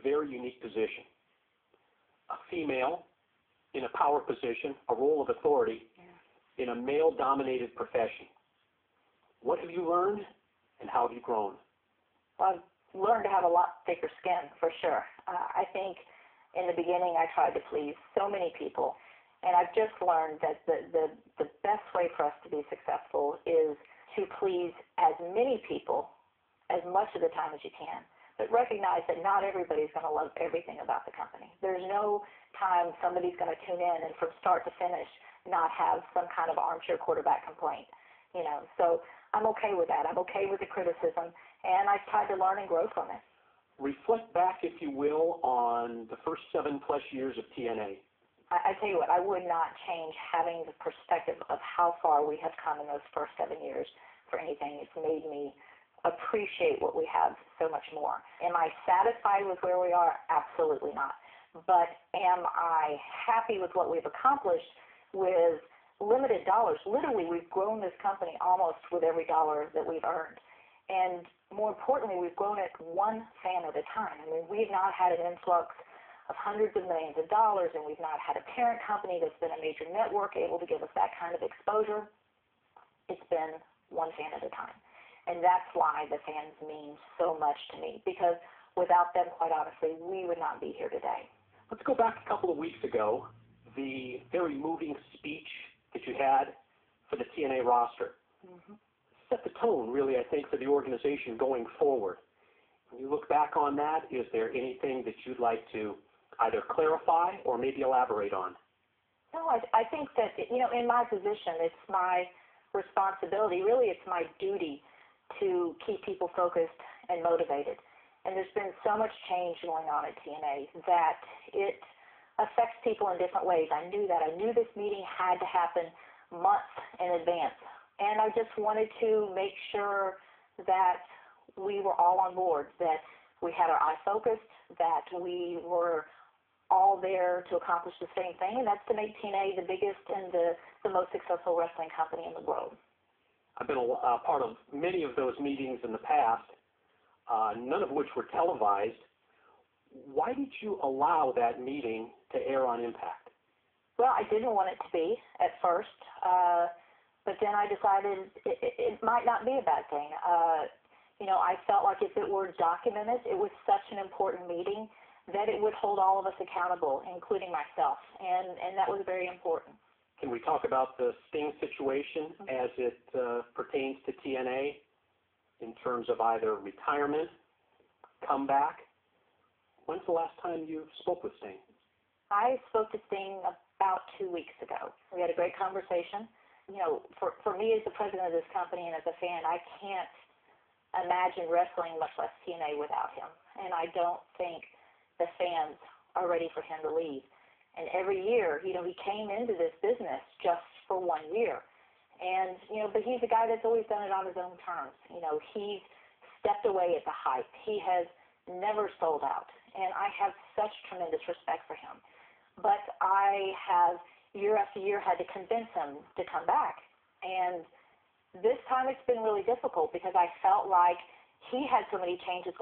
very unique position. A female in a power position, a role of authority, in a male-dominated profession. What have you learned, and how have you grown? Well, I've learned to have a lot thicker skin, for sure. I think in the beginning I tried to please so many people, and I've just learned that the best way for us to be successful is to please as many people as much of the time as you can, but recognize that not everybody's going to love everything about the company. There's no time somebody's going to tune in and from start to finish not have some kind of armchair quarterback complaint. So I'm okay with that. I'm okay with the criticism, and I've tried to learn and grow from it. Reflect back, if you will, on the first 7+ years of TNA. I tell you what, I would not change having the perspective of how far we have come in those first 7 years for anything. It's made me appreciate what we have so much more. Am I satisfied with where we are? Absolutely not. But am I happy with what we've accomplished with limited dollars? Literally, we've grown this company almost with every dollar that we've earned. And more importantly, we've grown it one fan at a time. I mean, we've not had an influx of hundreds of millions of dollars, and we've not had a parent company that's been a major network able to give us that kind of exposure. It's been one fan at a time. And that's why the fans mean so much to me, because without them, quite honestly, we would not be here today. Let's go back a couple of weeks ago, the very moving speech that you had for the TNA roster. Set the tone, really, I think, for the organization going forward. When you look back on that, is there anything that you'd like to either clarify or maybe elaborate on? No, I think that, in my position, it's my responsibility, really it's my duty to keep people focused and motivated. And there's been so much change going on at TNA that it affects people in different ways. I knew that. I knew this meeting had to happen months in advance. And I just wanted to make sure that we were all on board, that we had our eye focused, that we were all there to accomplish the same thing, and that's to make TNA the biggest and the most successful wrestling company in the world. I've been a part of many of those meetings in the past, none of which were televised. Why did you allow that meeting to air on Impact? Well, I didn't want it to be at first, but then I decided it might not be a bad thing. I felt like if it were documented, it was such an important meeting that it would hold all of us accountable, including myself, and that was very important. Can we talk about the Sting situation as it pertains to TNA in terms of either retirement, comeback? When's the last time you spoke with Sting? I spoke to Sting about 2 weeks ago. We had a great conversation. For me as the president of this company and as a fan, I can't imagine wrestling, much less TNA, without him. And I don't think the fans are ready for him to leave. And every year, he came into this business just for 1 year. And, but he's a guy that's always done it on his own terms. He's stepped away at the height. He has never sold out. And I have such tremendous respect for him. But I have, year after year, had to convince him to come back. And this time it's been really difficult because I felt like he had so many changes